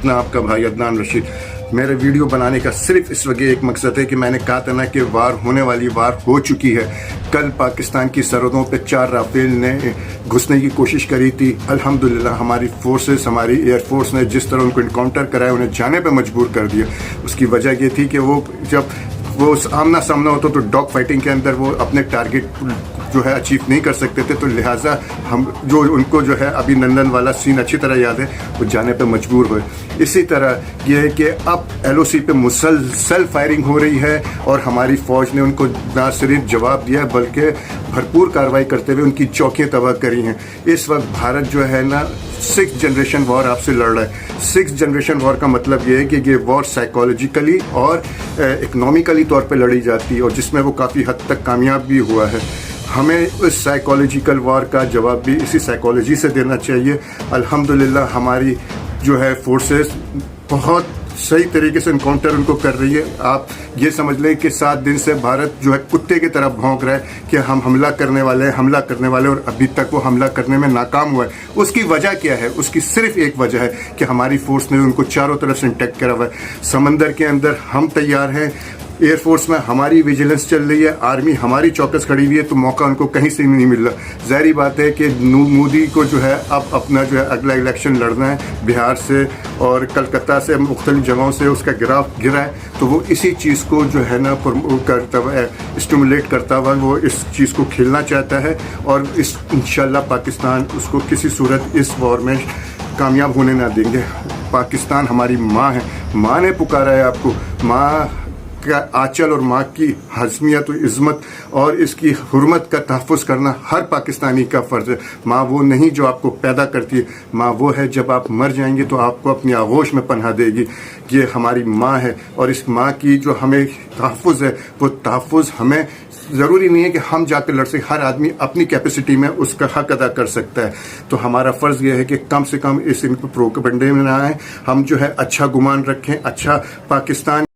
अपना आपका भाई अदनान रशीद। मेरे वीडियो बनाने का सिर्फ इस वजह एक मकसद है कि मैंने कहा था ना कि वार होने वाली, वार हो चुकी है। कल पाकिस्तान की सरहदों पे 4 राफेल ने घुसने की कोशिश करी थी। अल्हम्दुलिल्लाह हमारी फोर्सेस, हमारी एयरफोर्स ने जिस तरह उनको इनकाउंटर कराया, उन्हें जाने पे मजबूर कर दिया। उसकी वजह ये थी कि वो जब वो आमना सामना होता तो डॉग फाइटिंग के अंदर वो अपने टारगेट जो है अचीव नहीं कर सकते थे, तो लिहाजा हम जो उनको जो है अभी नंदन वाला सीन अच्छी तरह याद है, वो जाने पे मजबूर हुए। इसी तरह ये है कि अब LOC पे मुसलसल फायरिंग हो रही है और हमारी फ़ौज ने उनको ना सिर्फ जवाब दिया बल्कि भरपूर कार्रवाई करते हुए उनकी चौकियाँ तबाह करी हैं। इस वक्त भारत जो है ना 6th जनरेशन वॉर आपसे लड़ रहा है। 6th जनरेशन वॉर का मतलब ये है कि ये वॉर साइकोलॉजिकली और इकनॉमिकली तौर पे लड़ी जाती है और जिसमें वो काफ़ी हद तक कामयाब भी हुआ है। हमें उस साइकोलॉजिकल वॉर का जवाब भी इसी साइकोलॉजी से देना चाहिए। अल्हम्दुलिल्लाह हमारी जो है फोर्सेस बहुत सही तरीके से इनकाउंटर उनको कर रही है। आप ये समझ लें कि 7 दिन से भारत जो है कुत्ते की तरह भौंक रहा है कि हम हमला करने वाले हैं, और अभी तक वो हमला करने में नाकाम हुआ है। उसकी वजह क्या है? उसकी सिर्फ एक वजह है कि हमारी फोर्स ने उनको चारों तरफ से इंटैक्ट करा हुआ है। समंदर के अंदर हम तैयार हैं, एयरफोर्स में हमारी विजिलेंस चल रही है, आर्मी हमारी चौकस खड़ी हुई है, तो मौका उनको कहीं से नहीं मिल रहा। ज़ाहिर बात है कि मोदी को जो है अब अपना जो है अगला इलेक्शन लड़ना है। बिहार से और कलकत्ता से मुख्तलिफ जगहों से उसका ग्राफ गिरा है, तो वो इसी चीज़ को जो है ना करता हुआ, स्टिमुलेट करता हुआ वो इस चीज़ को खेलना चाहता है और इस इंशाल्लाह पाकिस्तान उसको किसी सूरत इस वॉर में कामयाब होने ना देंगे। पाकिस्तान हमारी माँ है, माँ ने पुकारा है आपको। माँ का आंचल और माँ की हज़मियत और इज़्ज़त और इसकी हुर्मत का तहफ़्फ़ुज़ करना हर पाकिस्तानी का फ़र्ज़ है। माँ वो नहीं जो आपको पैदा करती है, माँ वो है जब आप मर जाएंगे तो आपको अपनी आगोश में पनाह देगी। ये हमारी माँ है और इस माँ की जो हमें तहफ़्फ़ुज़ है, वो तहफ़्फ़ुज़ हमें ज़रूरी नहीं है कि हम जाकर लड़ सकें। हर आदमी अपनी कैपेसिटी में उसका हक अदा कर सकता है। तो हमारा फ़र्ज़ ये है कि कम से कम इस प्रोपेगेंडे में ना आए, हम जो है अच्छा गुमान रखें, अच्छा पाकिस्तान